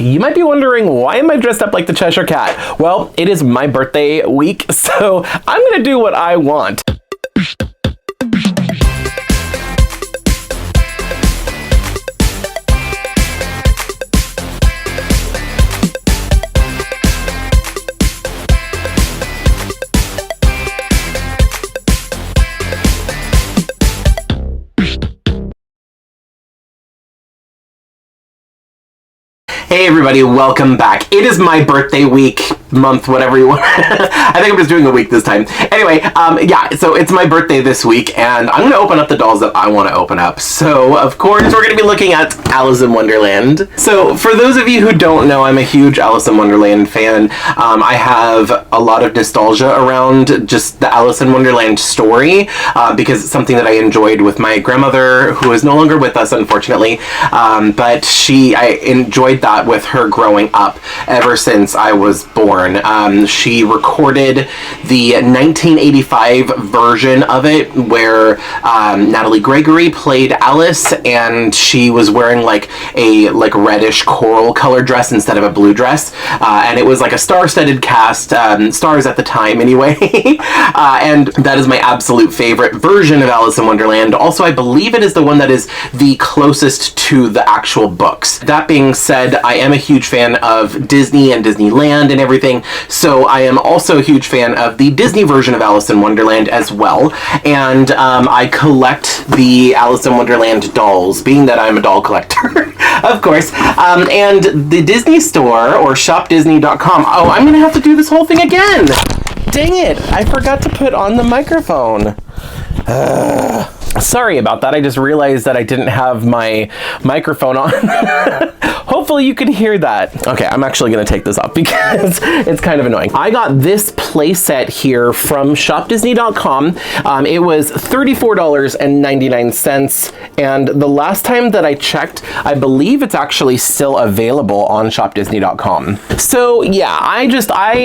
You might be wondering, why am I dressed up like the Cheshire Cat? Well, it is my birthday week, so I'm gonna do what I want. Hey everybody, welcome back. It is my birthday week, month, whatever you want. I think I'm just doing a week this time. Anyway, yeah, so it's my birthday this week, and I'm going to open up the dolls that I want to open up. So, of course, we're going to be looking at Alice in Wonderland. So, for those of you who don't know, I'm a huge Alice in Wonderland fan. I have a lot of nostalgia around just the Alice in Wonderland story, because it's something that I enjoyed with my grandmother, who is no longer with us, unfortunately, but I enjoyed that with her growing up ever since I was born. She recorded the 1985 version of it where Natalie Gregory played Alice, and she was wearing like a reddish coral color dress instead of a blue dress, and it was like a star-studded cast, stars at the time anyway. And that is my absolute favorite version of Alice in Wonderland. Also, I believe it is the one that is the closest to the actual books. That being said, I am a huge fan of Disney and Disneyland and everything, so I am also a huge fan of the Disney version of Alice in Wonderland as well, and I collect the Alice in Wonderland dolls, being that I'm a doll collector, of course, and the Disney store, or shopdisney.com, oh, I'm gonna have to do this whole thing again! Dang it, I forgot to put on the microphone. Sorry about that. I just realized that I didn't have my microphone on. Hopefully you can hear that. Okay, I'm actually going to take this off because it's kind of annoying. I got this playset here from shopdisney.com. It was $34.99, and the last time that I checked, I believe it's actually still available on shopdisney.com. So yeah, I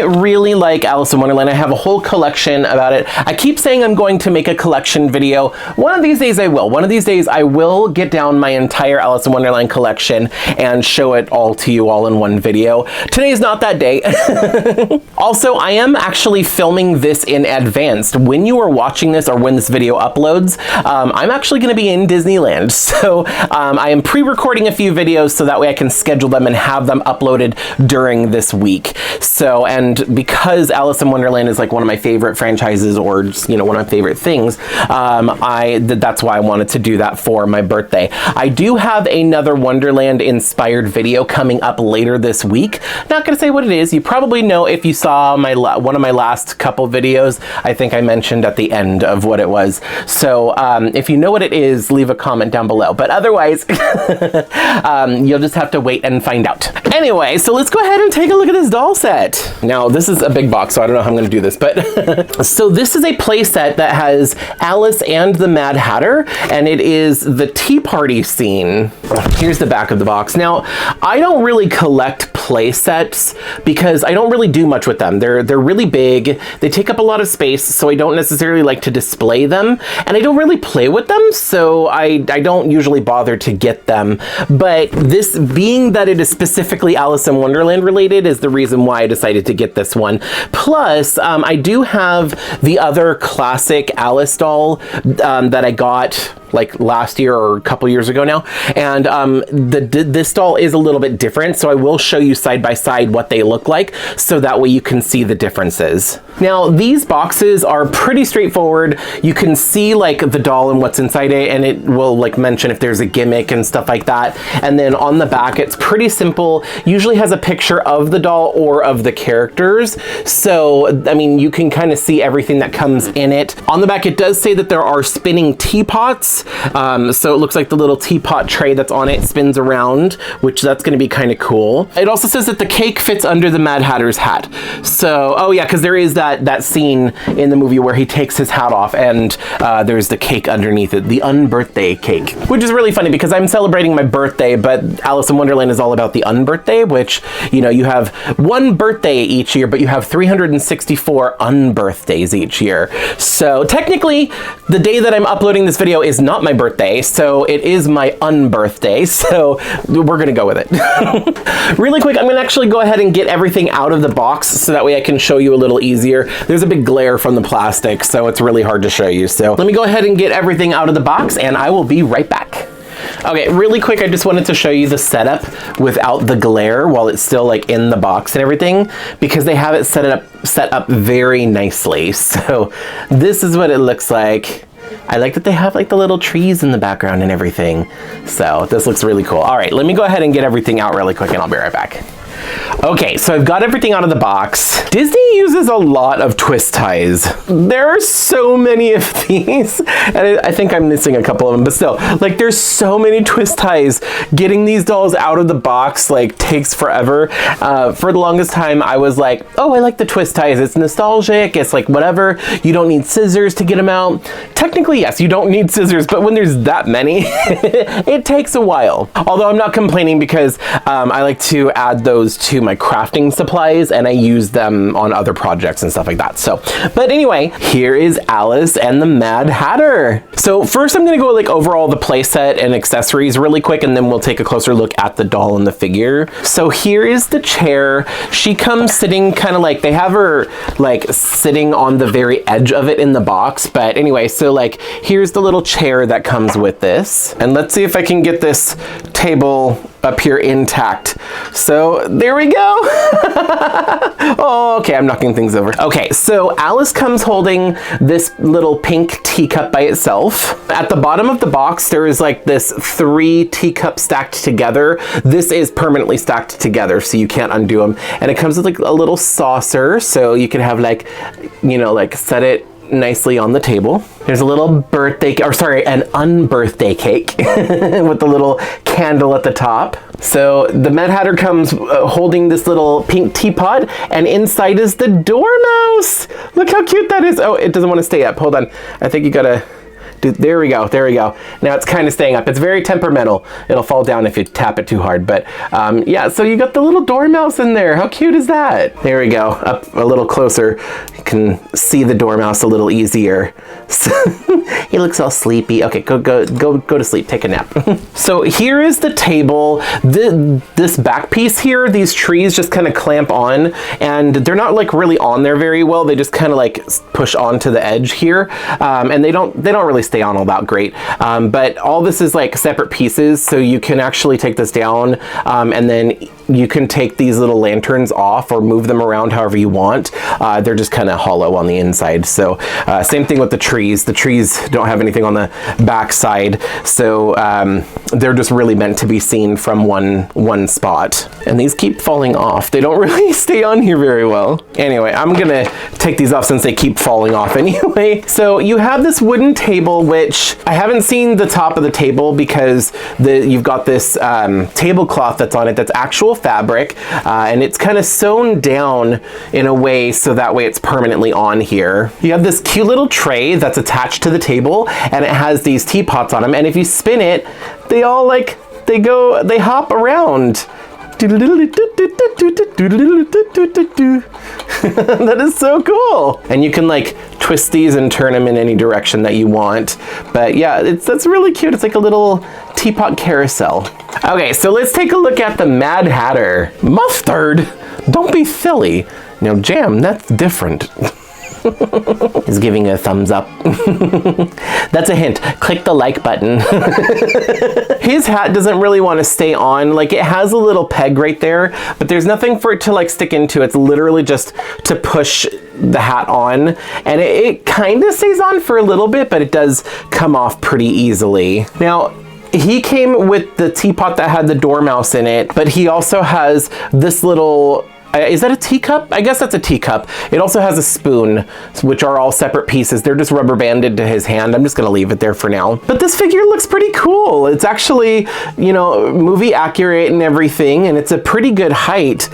really like Alice in Wonderland. I have a whole collection about it. I keep saying I'm going to make a collection video. One of these days I will. One of these days I will get down my entire Alice in Wonderland collection and show it all to you all in one video. Today is not that day. Also, I am actually filming this in advance. When you are watching this, or when this video uploads, I'm actually going to be in Disneyland. So I am pre-recording a few videos so that way I can schedule them and have them uploaded during this week. So, and because Alice in Wonderland is like one of my favorite franchises, or just, you know, one of my favorite things, that's why I wanted to do that for my birthday. I do have another Wonderland inspired video coming up later this week. Not gonna say what it is. You probably know if you saw one of my last couple videos. I think I mentioned at the end of what it was. So if you know what it is, leave a comment down below. But otherwise, you'll just have to wait and find out. Anyway, so let's go ahead and take a look at this doll set. Now, this is a big box, so I don't know how I'm gonna do this, but so this is a play set that has Alice and the Mad Hatter, and it is the tea party scene. Here's the back of the box. Now, I don't really collect play sets because I don't really do much with them. They're really big, they take up a lot of space, so I don't necessarily like to display them, and I don't really play with them, so I don't usually bother to get them. But this, being that it is specifically Alice in Wonderland related, is the reason why I decided to get this one. Plus, I do have the other classic Alice doll that I got like last year or a couple years ago now, and this doll is a little bit different, so I will show you side by side what they look like, so that way you can see the differences. Now, these boxes are pretty straightforward. You can see like the doll and what's inside it, and it will like mention if there's a gimmick and stuff like that. And then on the back, it's pretty simple. Usually has a picture of the doll or of the characters, so I mean, you can kind of see everything that comes in it. On the back, it does say that there are spinning teapots. So it looks like the little teapot tray that's on it spins around, which that's going to be kind of cool. It also says that the cake fits under the Mad Hatter's hat. So, oh yeah, because there is that that scene in the movie where he takes his hat off and there's the cake underneath it, the unbirthday cake, which is really funny because I'm celebrating my birthday, but Alice in Wonderland is all about the unbirthday, which, you know, you have one birthday each year, but you have 364 unbirthdays each year. So technically, the day that I'm uploading this video is not my birthday, so it is my unbirthday, so we're gonna go with it. Really quick, I'm gonna actually go ahead and get everything out of the box so that way I can show you a little easier. There's a big glare from the plastic, so it's really hard to show you. So let me go ahead and get everything out of the box and I will be right back. Okay, really quick, I just wanted to show you the setup without the glare while it's still like in the box and everything, because they have it set up very nicely. So this is what it looks like. I like that they have like the little trees in the background and everything. So this looks really cool. All right, let me go ahead and get everything out really quick and I'll be right back. Okay, so I've got everything out of the box. Disney uses a lot of twist ties. There are so many of these, and I think I'm missing a couple of them, but still, like there's so many twist ties. Getting these dolls out of the box like takes forever. For the longest time, I was like, oh, I like the twist ties. It's nostalgic. It's like whatever. You don't need scissors to get them out. Technically, yes, you don't need scissors, but when there's that many, it takes a while. Although I'm not complaining because I like to add those to my crafting supplies and I use them on other projects and stuff like that. So, but anyway, here is Alice and the Mad Hatter. So first I'm gonna go like over all the playset and accessories really quick, and then we'll take a closer look at the doll and the figure. So here is the chair. She comes sitting kind of like, they have her like sitting on the very edge of it in the box. But anyway, so like here's the little chair that comes with this. And let's see if I can get this table up here intact. So there we go. Oh, okay, I'm knocking things over. Okay, so Alice comes holding this little pink teacup by itself. At the bottom of the box, there is like this 3 teacups stacked together. This is permanently stacked together, so you can't undo them. And it comes with like a little saucer, so you can have like, you know, like set it nicely on the table. There's a little birthday, or sorry, an unbirthday cake with the little candle at the top. So the Mad Hatter comes holding this little pink teapot, and inside is the dormouse. Look how cute that is. Oh, it doesn't want to stay up. Hold on. I think you gotta do, there we go, there we go. Now it's kind of staying up. It's very temperamental. It'll fall down if you tap it too hard. But yeah, so you got the little dormouse in there. How cute is that? There we go, up a little closer. You can see the dormouse a little easier. So he looks all sleepy. Okay, go to sleep, take a nap. So here is the table. This back piece here, these trees just kind of clamp on, and they're not like really on there very well. They just kind of like push onto the edge here, and they don't really stay on all that great. But all this is like separate pieces, so you can actually take this down, and then you can take these little lanterns off or move them around however you want. They're just kind of hollow on the inside. So same thing with the trees. The trees don't have anything on the back side, so they're just really meant to be seen from one spot. And these keep falling off. They don't really stay on here very well. Anyway, I'm gonna take these off since they keep falling off anyway. So you have this wooden table, which I haven't seen the top of the table because you've got this tablecloth that's on it that's actual fabric, and it's kind of sewn down in a way so that way it's permanently on here. You have this cute little tray that's attached to the table, and it has these teapots on them, and if you spin it, they all like they hop around. That is so cool. And you can like twist these and turn them in any direction that you want. But yeah, that's really cute. It's like a little teapot carousel. Okay, so let's take a look at the Mad Hatter. Mustard? Don't be silly. Now, Jam, that's different. He's giving a thumbs up. That's a hint. Click the like button. His hat doesn't really want to stay on. Like, it has a little peg right there, but there's nothing for it to like stick into. It's literally just to push the hat on, and it kind of stays on for a little bit, but it does come off pretty easily. Now, he came with the teapot that had the dormouse in it, but he also has this little is that a teacup? I guess that's a teacup. It also has a spoon, which are all separate pieces. They're just rubber banded to his hand. I'm just gonna leave it there for now. But this figure looks pretty cool. It's actually, you know, movie accurate and everything, and it's a pretty good height,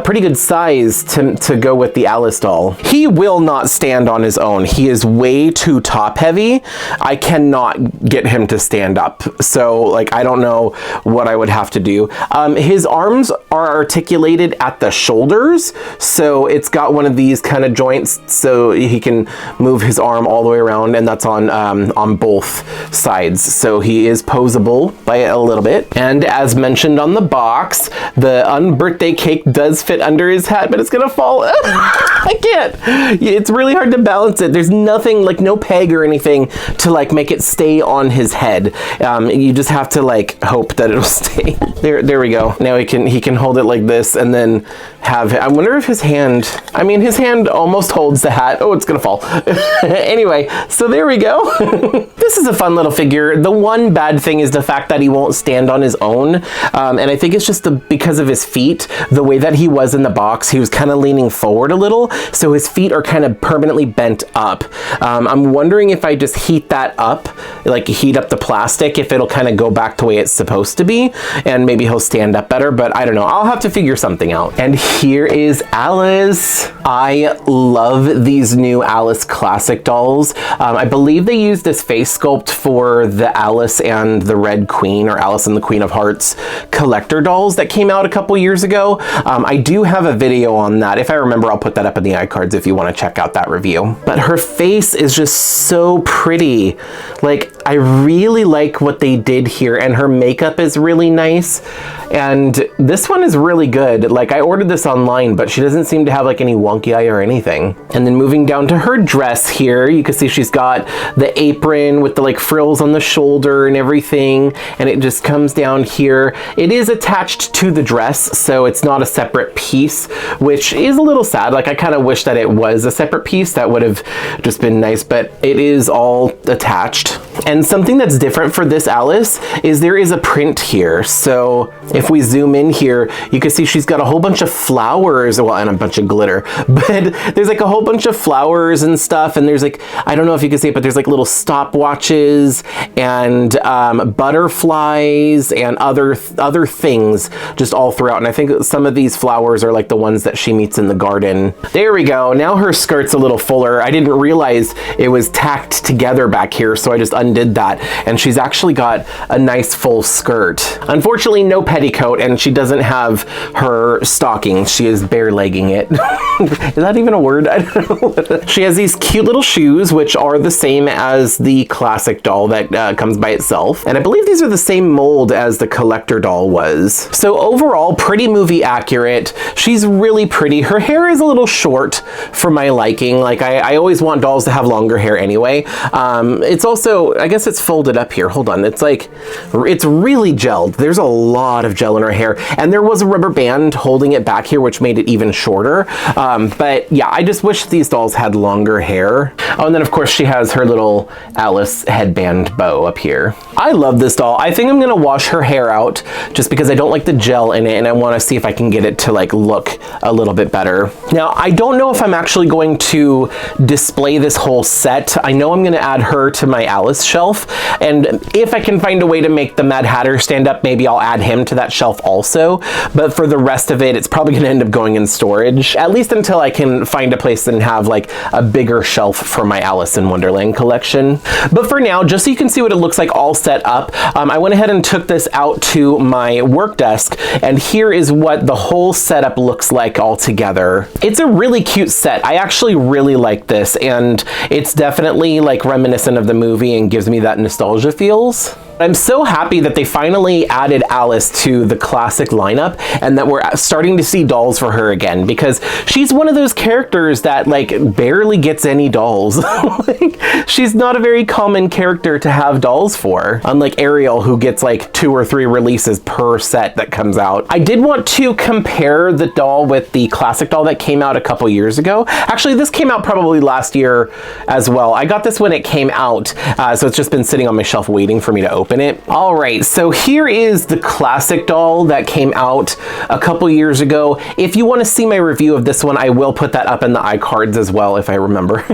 pretty good size to go with the Alice doll. He will not stand on his own. He is way too top heavy. I cannot get him to stand up. So like, I don't know what I would have to do. His arms are articulated at the shoulders. So it's got one of these kind of joints so he can move his arm all the way around, and that's on both sides. So he is posable by a little bit. And as mentioned on the box, the unbirthday cake does fit under his hat, but it's gonna fall. I can't. It's really hard to balance it. There's nothing, like no peg or anything to like make it stay on his head. You just have to like hope that it'll stay. There we go. Now he can hold it like this and then have it. I wonder if his hand, I mean, his hand almost holds the hat. Oh, it's gonna fall. Anyway, so there we go. This is a fun little figure. The one bad thing is the fact that he won't stand on his own. And I think it's just because of his feet, the way that he was in the box, he was kind of leaning forward a little. So his feet are kind of permanently bent up. I'm wondering if I just heat that up, like heat up the plastic, if it'll kind of go back the way it's supposed to be, and maybe he'll stand up better, but I don't know. I'll have to figure something out. And here is Alice. I love these new Alice classic dolls. I believe they used this face sculpt for the Alice and the Red Queen, or Alice and the Queen of Hearts collector dolls that came out a couple years ago. I do have a video on that. If I remember, I'll put that up in the iCards if you want to check out that review. But her face is just so pretty. Like, I really like what they did here, and her makeup is really nice. And this one is really good. Like, I ordered this online, but she doesn't seem to have like any wonky eye or anything. And then moving down to her dress here, you can see she's got the apron with the like frills on the shoulder and everything, and it just comes down here. It is attached to the dress, so it's not a separate piece, which is a little sad. Like, I kind of wish that it was a separate piece. That would have just been nice, but it is all attached. And something that's different for this Alice is there is a print here. So if we zoom in here, you can see she's got a whole bunch of flowers, well, and a bunch of glitter, but there's like a whole bunch of flowers and stuff. And there's like, I don't know if you can see it, but there's like little stopwatches and butterflies and other things just all throughout. And I think some of these flowers are like the ones that she meets in the garden. There we go. Now her skirt's a little fuller. I didn't realize it was tacked together back here, so I just undid that. And she's actually got a nice full skirt. Unfortunately, no petticoat, and she doesn't have her stockings. She is bare legging it. Is that even a word? I don't know. She has these cute little shoes, which are the same as the classic doll that comes by itself. And I believe these are the same mold as the collector doll was. So overall, pretty movie accurate. She's really pretty. Her hair is a little short for my liking. Like, I always want dolls to have longer hair anyway. It's also, I guess it's folded up here. Hold on. It's like, it's really gelled. There's a lot of gel in her hair. And there was a rubber band holding it back here, which made it even shorter. But yeah, I just wish these dolls had longer hair. Oh, and then of course she has her little Alice headband bow up here. I love this doll. I think I'm gonna wash her hair out just because I don't like the gel in it, and I wanna see if I can get it to like look a little bit better. Now, I don't know if I'm actually going to display this whole set. I know I'm gonna add her to my Alice shelf, and if I can find a way to make the Mad Hatter stand up, maybe I'll add him to that shelf also. But for the rest of it, it's probably gonna end up going in storage, at least until I can find a place and have like a bigger shelf for my Alice in Wonderland collection. But for now, just so you can see what it looks like all set up, I went ahead and took this out to my work desk, and here is what the whole setup looks like all together. It's a really cute set. I actually really like this, and it's definitely like reminiscent of the movie and gives me that nostalgia feels. I'm so happy that they finally added Alice to the classic lineup, and that we're starting to see dolls for her again, because she's one of those characters that like barely gets any dolls. Like, she's not a very common character to have dolls for, unlike Ariel, who gets like 2 or 3 releases per set that comes out. I did want to compare the doll with the classic doll that came out a couple years ago. Actually, this came out probably last year as well. I got this when it came out, so it's just been sitting on my shelf waiting for me to open open it. All right, so here is the classic doll that came out a couple years ago. If you want to see my review of this one, I will put that up in the iCards as well, if I remember.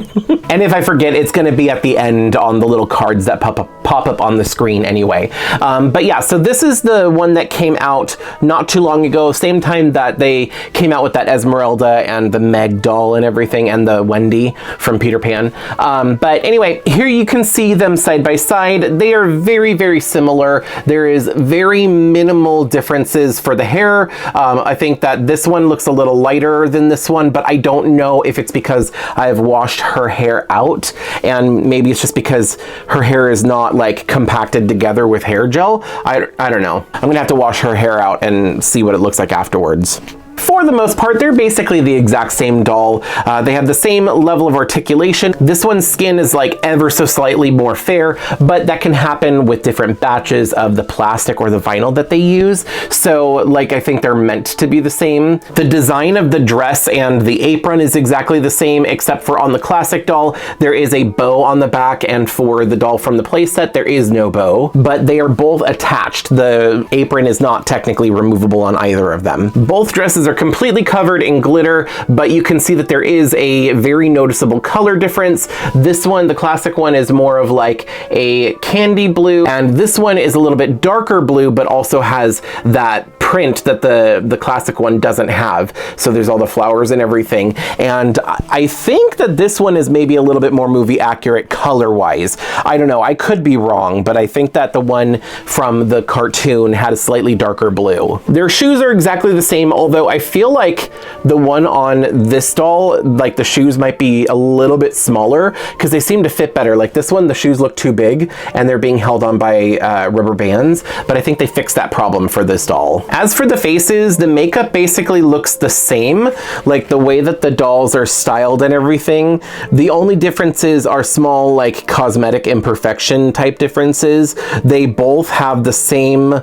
And if I forget, it's going to be at the end on the little cards that pop up on the screen anyway. But yeah, so this is the one that came out not too long ago, same time that they came out with that Esmeralda and the Meg doll and everything, and the Wendy from Peter Pan. But anyway, here you can see them side by side. They are very, very similar. There is very minimal differences for the hair. I think that this one looks a little lighter than this one, but I don't know if it's because I've washed her hair out, and maybe it's just because her hair is not like compacted together with hair gel. I don't know. I'm gonna have to wash her hair out and see what it looks like afterwards. For the most part, they're basically the exact same doll. They have the same level of articulation. This one's skin is like ever so slightly more fair, but that can happen with different batches of the plastic or the vinyl that they use. So like, I think they're meant to be the same. The design of the dress and the apron is exactly the same, except for on the classic doll, there is a bow on the back, and for the doll from the playset, there is no bow, but they are both attached. The apron is not technically removable on either of them. Both dresses are completely covered in glitter, but you can see that there is a very noticeable color difference. This one, the classic one, is more of like a candy blue, and this one is a little bit darker blue, but also has that print that the classic one doesn't have. So there's all the flowers and everything. And I think that this one is maybe a little bit more movie accurate color-wise. I don't know, I could be wrong, but I think that the one from the cartoon had a slightly darker blue. Their shoes are exactly the same, although I feel like the one on this doll, like the shoes might be a little bit smaller because they seem to fit better. Like this one, the shoes look too big and they're being held on by rubber bands, but I think they fixed that problem for this doll. As for the faces, the makeup basically looks the same, like the way that the dolls are styled and everything. The only differences are small, like cosmetic imperfection type differences. They both have the same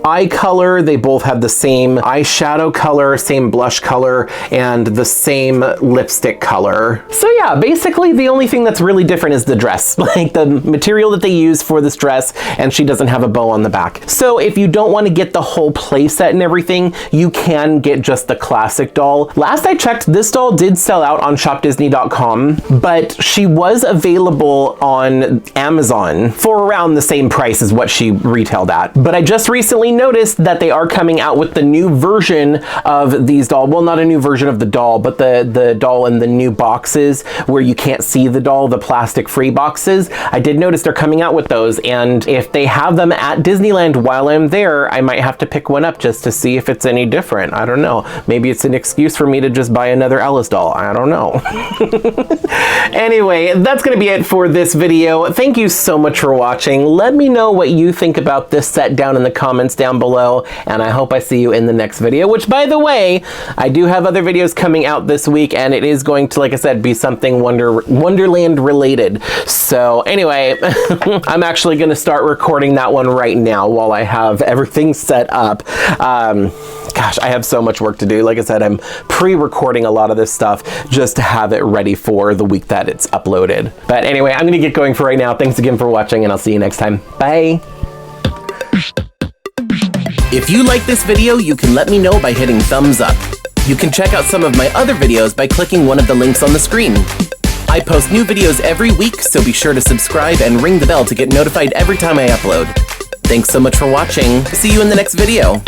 eye color, they both have the same eyeshadow color, same blush color, and the same lipstick color. So yeah, basically the only thing that's really different is the dress, like the material that they use for this dress, and she doesn't have a bow on the back. So if you don't want to get the whole play set and everything, you can get just the classic doll. Last I checked, this doll did sell out on shopdisney.com, but she was available on Amazon for around the same price as what she retailed at. But I just recently noticed that they are coming out with the new version of these dolls. Well, not a new version of the doll, but the doll in the new boxes where you can't see the doll, the plastic free boxes. I did notice they're coming out with those, and if they have them at Disneyland while I'm there, I might have to pick one up just to see if it's any different. I don't know. Maybe it's an excuse for me to just buy another Alice doll. I don't know. Anyway, that's gonna be it for this video. Thank you so much for watching. Let me know what you think about this set down in the comments down below, and I hope I see you in the next video, which, by the way, I do have other videos coming out this week, and it is going to, like I said, be something Wonderland related. So anyway, I'm actually going to start recording that one right now while I have everything set up. Gosh, I have so much work to do. Like I said, I'm pre-recording a lot of this stuff just to have it ready for the week that it's uploaded. But anyway, I'm going to get going for right now. Thanks again for watching, and I'll see you next time. Bye! If you like this video, you can let me know by hitting thumbs up. You can check out some of my other videos by clicking one of the links on the screen. I post new videos every week, so be sure to subscribe and ring the bell to get notified every time I upload. Thanks so much for watching. See you in the next video.